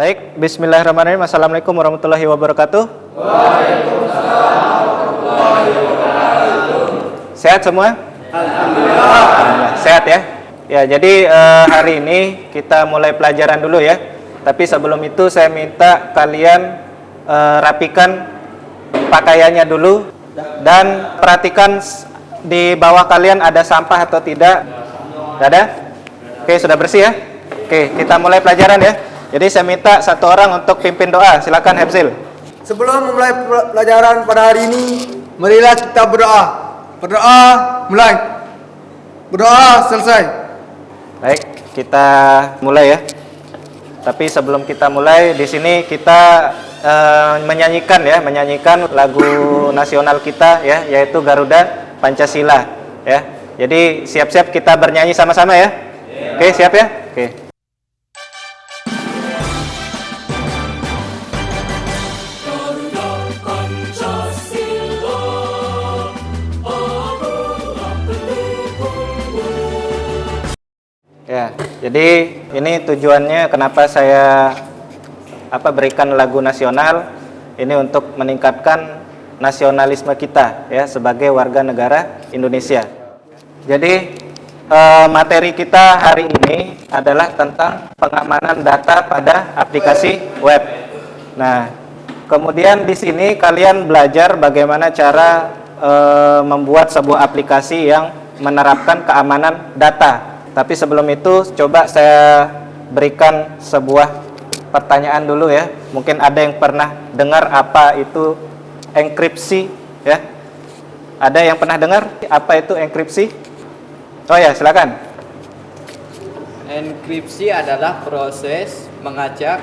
Baik, bismillahirrahmanirrahim. Assalamualaikum warahmatullahi wabarakatuh. Waalaikumsalam warahmatullahi wabarakatuh. Sehat semua? Alhamdulillah. Sehat ya? Ya, jadi hari ini kita mulai pelajaran dulu ya. Tapi sebelum itu saya minta kalian rapikan pakaiannya dulu dan perhatikan di bawah kalian ada sampah atau tidak. Tidak ada? Oke, sudah bersih ya? Oke, kita mulai pelajaran ya. Jadi saya minta satu orang untuk pimpin doa. Silakan Hepzil. Sebelum memulai pelajaran pada hari ini, marilah kita berdoa. Berdoa mulai. Berdoa selesai. Baik, kita mulai ya. Tapi sebelum kita mulai, di sini kita menyanyikan lagu nasional kita ya, yaitu Garuda Pancasila ya. Jadi siap-siap kita bernyanyi sama-sama ya. Oke, siap ya? Oke. Ya, jadi ini tujuannya kenapa saya berikan lagu nasional ini untuk meningkatkan nasionalisme kita ya sebagai warga negara Indonesia. Jadi materi kita hari ini adalah tentang pengamanan data pada aplikasi web. Nah, kemudian di sini kalian belajar bagaimana cara membuat sebuah aplikasi yang menerapkan keamanan data. Tapi sebelum itu coba saya berikan sebuah pertanyaan dulu ya. Mungkin ada yang pernah dengar apa itu enkripsi ya? Ada yang pernah dengar apa itu enkripsi? Oh ya, silakan. Enkripsi adalah proses mengacak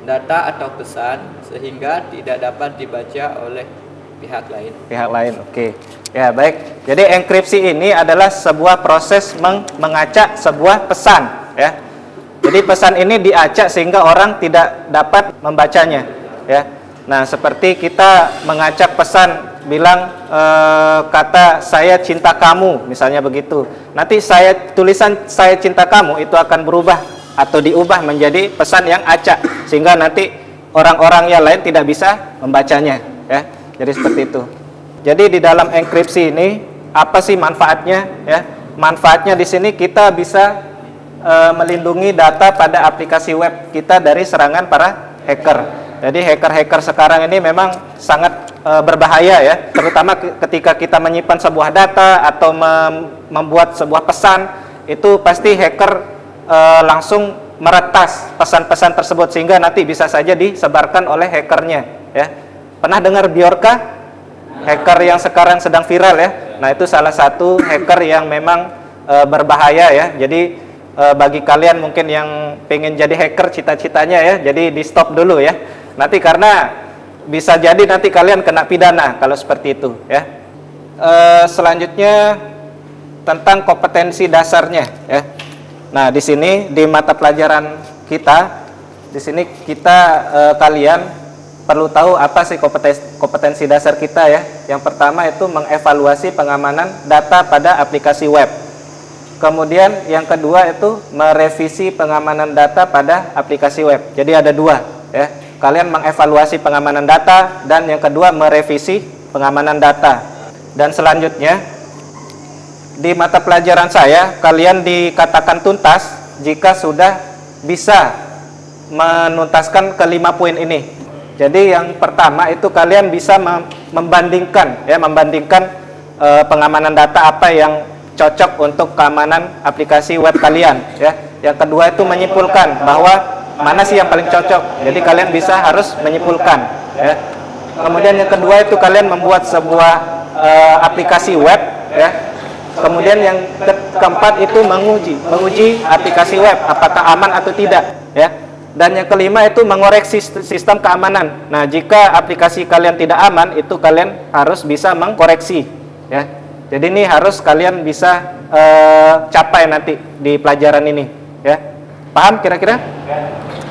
data atau pesan sehingga tidak dapat dibaca oleh pihak lain. Pihak lain, oke. Ya, baik. Jadi enkripsi ini adalah sebuah proses mengacak sebuah pesan ya. Jadi pesan ini diacak sehingga orang tidak dapat membacanya ya. Nah, seperti kita mengacak pesan bilang kata saya cinta kamu misalnya begitu. Nanti tulisan saya cinta kamu itu akan berubah atau diubah menjadi pesan yang acak sehingga nanti orang-orang yang lain tidak bisa membacanya ya. Jadi seperti itu. Jadi di dalam enkripsi ini apa sih manfaatnya ya? Manfaatnya di sini kita bisa melindungi data pada aplikasi web kita dari serangan para hacker. Jadi hacker-hacker sekarang ini memang sangat berbahaya ya, terutama ketika kita menyimpan sebuah data atau membuat sebuah pesan, itu pasti hacker langsung meretas pesan-pesan tersebut sehingga nanti bisa saja disebarkan oleh hackernya ya. Pernah dengar Bjorka? Hacker yang sekarang sedang viral ya. Nah, itu salah satu hacker yang memang berbahaya ya. Jadi bagi kalian mungkin yang pengen jadi hacker cita-citanya ya, jadi di stop dulu ya. Nanti karena bisa jadi nanti kalian kena pidana kalau seperti itu ya. Selanjutnya tentang kompetensi dasarnya ya. Nah, di sini di mata pelajaran kita, di sini kita kalian perlu tahu apa sih kompetensi dasar kita ya. Yang pertama itu mengevaluasi pengamanan data pada aplikasi web. Kemudian yang kedua itu merevisi pengamanan data pada aplikasi web. Jadi ada dua ya. Kalian mengevaluasi pengamanan data dan yang kedua merevisi pengamanan data. Dan selanjutnya di mata pelajaran saya kalian dikatakan tuntas jika sudah bisa menuntaskan kelima poin ini. Jadi yang pertama itu kalian bisa membandingkan pengamanan data apa yang cocok untuk keamanan aplikasi web kalian ya. Yang kedua itu menyimpulkan bahwa mana sih yang paling cocok. Jadi kalian bisa harus menyimpulkan ya. Kemudian yang kedua itu kalian membuat sebuah aplikasi web ya. Kemudian yang keempat itu menguji aplikasi web apakah aman atau tidak ya. Dan yang kelima itu mengoreksi sistem keamanan. Nah, jika aplikasi kalian tidak aman, itu kalian harus bisa mengkoreksi ya. Jadi ini harus kalian bisa capai nanti di pelajaran ini ya. Paham kira-kira?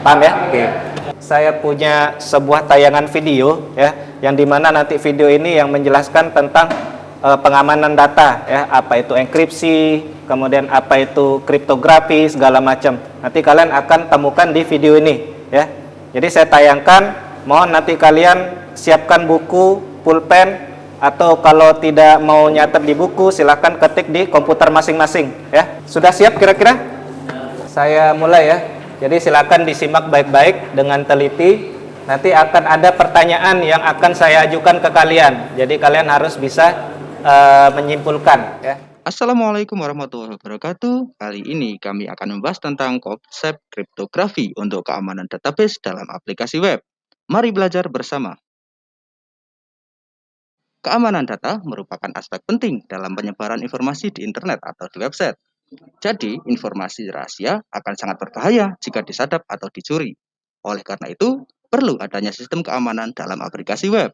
Paham ya? Oke. Saya punya sebuah tayangan video ya, yang dimana nanti video ini yang menjelaskan tentang pengamanan data ya, apa itu enkripsi, kemudian apa itu kriptografi segala macam. Nanti kalian akan temukan di video ini ya. Jadi saya tayangkan, mohon nanti kalian siapkan buku, pulpen, atau kalau tidak mau nyatet di buku silahkan ketik di komputer masing-masing ya. Sudah siap kira-kira? Saya mulai ya. Jadi silakan disimak baik-baik dengan teliti. Nanti akan ada pertanyaan yang akan saya ajukan ke kalian. Jadi kalian harus bisa menyimpulkan ya. Assalamualaikum warahmatullahi wabarakatuh. Kali ini kami akan membahas tentang konsep kriptografi untuk keamanan database dalam aplikasi web. Mari belajar bersama. Keamanan data merupakan aspek penting dalam penyebaran informasi di internet atau di website. Jadi, informasi rahasia akan sangat berbahaya jika disadap atau dicuri. Oleh karena itu, perlu adanya sistem keamanan dalam aplikasi web.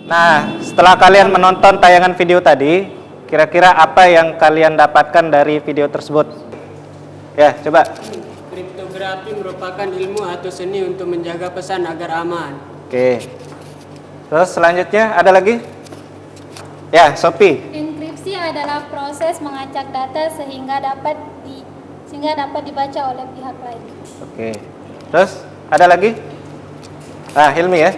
Nah, setelah kalian menonton tayangan video tadi, kira-kira apa yang kalian dapatkan dari video tersebut? Ya, coba. Kriptografi merupakan ilmu atau seni untuk menjaga pesan agar aman. Oke. Terus selanjutnya ada lagi? Ya, Sophie. Enkripsi adalah proses mengacak data sehingga dapat dibaca oleh pihak lain. Oke. Terus ada lagi? Ah, Hilmi ya.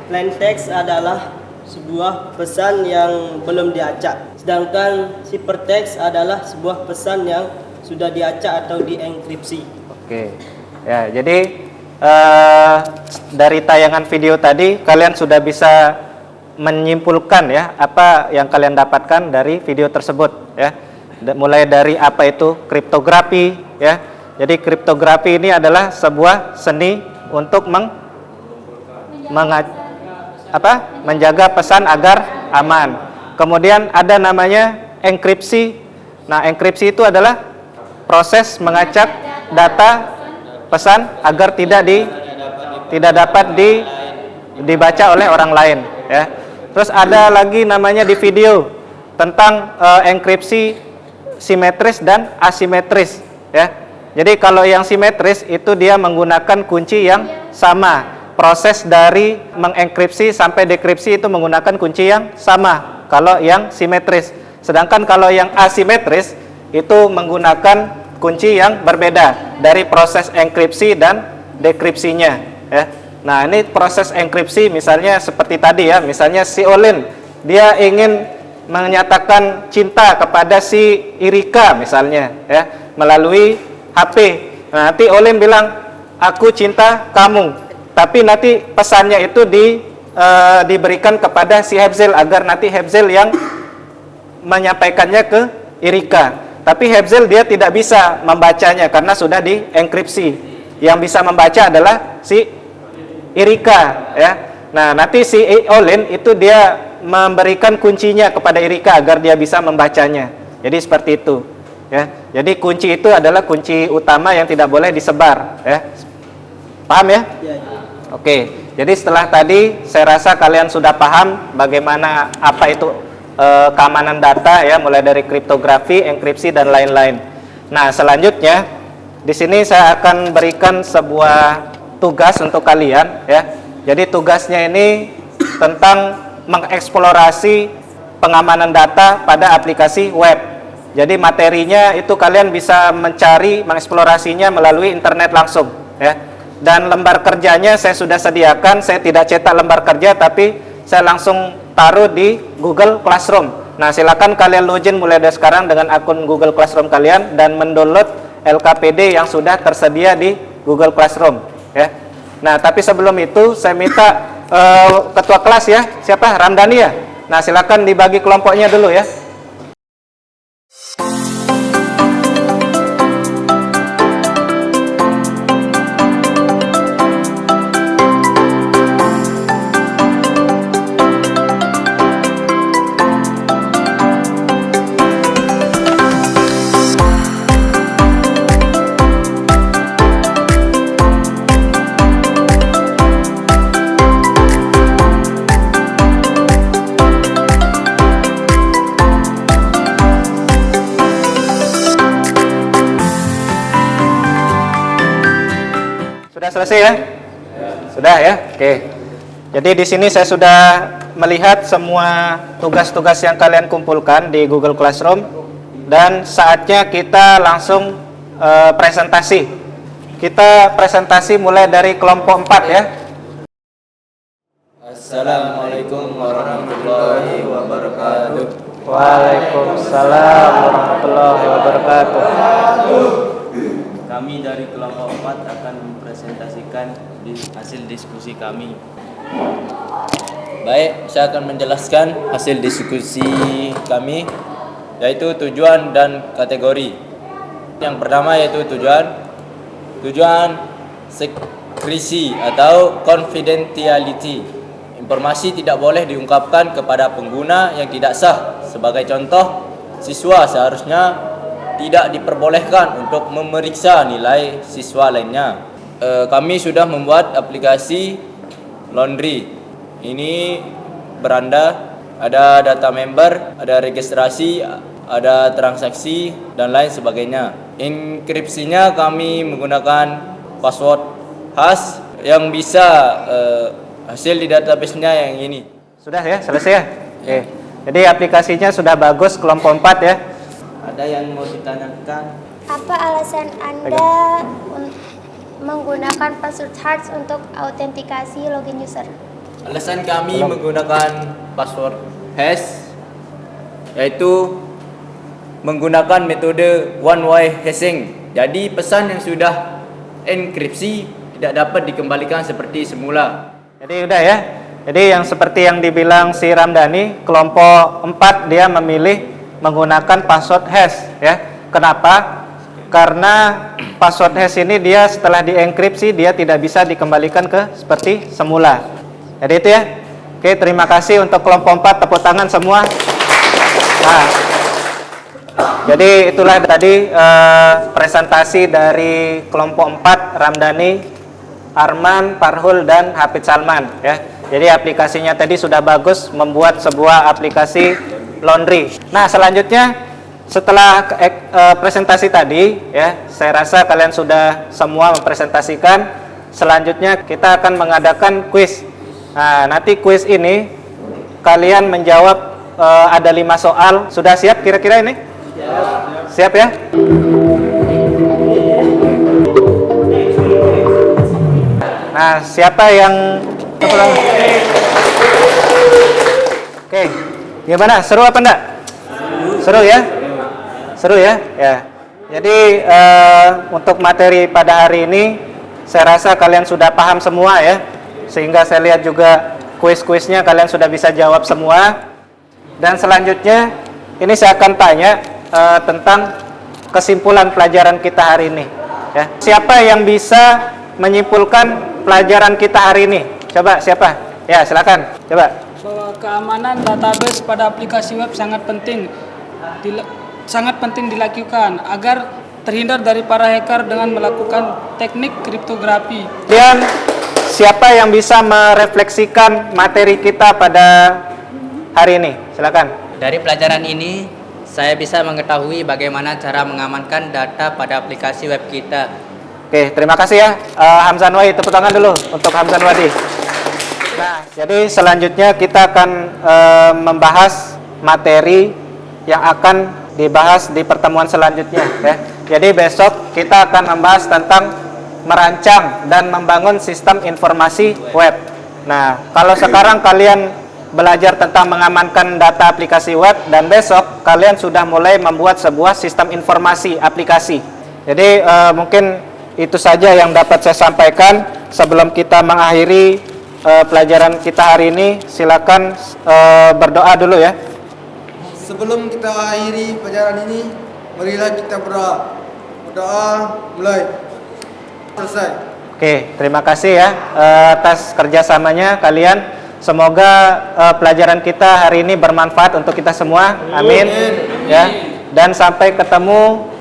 Plain text adalah sebuah pesan yang belum diacak, sedangkan ciphertext adalah sebuah pesan yang sudah diacak atau dienkripsi. Oke. Ya, jadi dari tayangan video tadi kalian sudah bisa menyimpulkan ya apa yang kalian dapatkan dari video tersebut ya. Mulai dari apa itu kriptografi ya. Jadi kriptografi ini adalah sebuah seni untuk menjaga pesan agar aman. Kemudian ada namanya enkripsi. Nah, enkripsi itu adalah proses mengacak data pesan agar tidak dapat dibaca oleh orang lain ya. Terus ada lagi namanya di video tentang enkripsi simetris dan asimetris ya. Jadi kalau yang simetris itu dia menggunakan kunci yang sama. Proses dari mengenkripsi sampai dekripsi itu menggunakan kunci yang sama kalau yang simetris. Sedangkan kalau yang asimetris itu menggunakan kunci yang berbeda dari proses enkripsi dan dekripsinya ya. Nah, ini proses enkripsi misalnya seperti tadi ya, misalnya si Olin dia ingin menyatakan cinta kepada si Irika misalnya ya melalui HP. Nah, nanti Olin bilang aku cinta kamu, tapi nanti pesannya itu diberikan kepada si Hebzel agar nanti Hebzel yang menyampaikannya ke Irika. Tapi Hebzel dia tidak bisa membacanya karena sudah dienkripsi. Yang bisa membaca adalah si Irika ya. Nah, nanti si Olin itu dia memberikan kuncinya kepada Irika agar dia bisa membacanya. Jadi seperti itu ya. Jadi kunci itu adalah kunci utama yang tidak boleh disebar ya. Paham ya? Ya. Oke. Jadi setelah tadi saya rasa kalian sudah paham bagaimana apa itu keamanan data ya, mulai dari kriptografi, enkripsi dan lain-lain. Nah, selanjutnya di sini saya akan berikan sebuah tugas untuk kalian ya. Jadi tugasnya ini tentang mengeksplorasi pengamanan data pada aplikasi web. Jadi materinya itu kalian bisa mencari, mengeksplorasinya melalui internet langsung ya. Dan lembar kerjanya saya sudah sediakan, saya tidak cetak lembar kerja tapi saya langsung taruh di Google Classroom. Nah, silakan kalian login mulai dari sekarang dengan akun Google Classroom kalian dan mendownload LKPD yang sudah tersedia di Google Classroom ya. Nah, tapi sebelum itu saya minta ketua kelas ya, siapa? Ramdhani ya. Nah, silakan dibagi kelompoknya dulu ya. Sudah selesai ya? Sudah ya? Oke. Jadi di sini saya sudah melihat semua tugas-tugas yang kalian kumpulkan di Google Classroom dan saatnya kita langsung presentasi. kita presentasi mulai dari kelompok 4 ya. Assalamualaikum warahmatullahi wabarakatuh. Waalaikumsalam warahmatullahi wabarakatuh. Kami dari kelompok 4 akan mempresentasikan hasil diskusi kami. Baik, saya akan menjelaskan hasil diskusi kami, yaitu tujuan dan kategori. Yang pertama yaitu tujuan sekresi atau confidentiality. Informasi tidak boleh diungkapkan kepada pengguna yang tidak sah. Sebagai contoh, siswa seharusnya tidak diperbolehkan untuk memeriksa nilai siswa lainnya. Kami sudah membuat aplikasi laundry. Ini beranda, ada data member, ada registrasi, ada transaksi, dan lain sebagainya. Enkripsinya kami menggunakan password khas yang bisa hasil di database-nya yang ini. Sudah ya, selesai ya? Oke. Jadi aplikasinya sudah bagus, kelompok 4 ya. Ada yang mau ditanyakan? Apa alasan Anda menggunakan password hash untuk autentikasi login user? Alasan kami menggunakan password hash yaitu menggunakan metode one way hashing. Jadi pesan yang sudah enkripsi tidak dapat dikembalikan seperti semula. Jadi udah ya. Jadi yang seperti yang dibilang si Ramdhani, kelompok 4 dia memilih menggunakan password hash ya. Kenapa? Karena password hash ini dia setelah dienkripsi dia tidak bisa dikembalikan ke seperti semula. Jadi itu ya. Oke, terima kasih untuk kelompok 4, tepuk tangan semua. Nah, jadi itulah tadi presentasi dari kelompok 4, Ramdhani, Arman, Farhul, dan Hafid Salman ya. Jadi aplikasinya tadi sudah bagus, membuat sebuah aplikasi laundry. Nah, selanjutnya setelah presentasi tadi ya, saya rasa kalian sudah semua mempresentasikan. Selanjutnya kita akan mengadakan kuis. Nah, nanti kuis ini kalian menjawab ada 5 soal. Sudah siap kira-kira ini? Siap ya? Nah, siapa yang Oke, gimana? Seru apa enggak? Seru ya? Seru ya? Ya. Jadi untuk materi pada hari ini saya rasa kalian sudah paham semua ya. Sehingga saya lihat juga kuis-kuisnya kalian sudah bisa jawab semua. Dan selanjutnya ini saya akan tanya tentang kesimpulan pelajaran kita hari ini ya. Siapa yang bisa menyimpulkan pelajaran kita hari ini? Coba siapa? Ya, silakan. Coba. Bahwa keamanan database pada aplikasi web sangat penting dilakukan agar terhindar dari para hacker dengan melakukan teknik kriptografi. Dan siapa yang bisa merefleksikan materi kita pada hari ini? Silakan. Dari pelajaran ini, saya bisa mengetahui bagaimana cara mengamankan data pada aplikasi web kita. Oke, terima kasih ya. Hamzan Wadi, tepuk tangan dulu untuk Hamzan Wadi. Nah, jadi selanjutnya kita akan membahas materi yang akan dibahas di pertemuan selanjutnya ya. Jadi besok kita akan membahas tentang merancang dan membangun sistem informasi web. Nah, kalau sekarang kalian belajar tentang mengamankan data aplikasi web dan besok kalian sudah mulai membuat sebuah sistem informasi aplikasi. Jadi mungkin itu saja yang dapat saya sampaikan. Sebelum kita mengakhiri pelajaran kita hari ini, silakan berdoa dulu ya. Sebelum kita akhiri pelajaran ini, marilah kita berdoa. Berdoa mulai. Selesai. Oke, terima kasih ya atas kerjasamanya kalian. Semoga pelajaran kita hari ini bermanfaat untuk kita semua. Amin. Ya. Dan sampai ketemu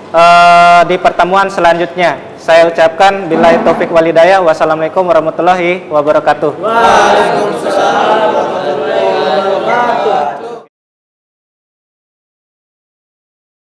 di pertemuan selanjutnya. Saya ucapkan billahi taufik walhidayah. Wassalamualaikum warahmatullahi wabarakatuh. Waalaikumsalam.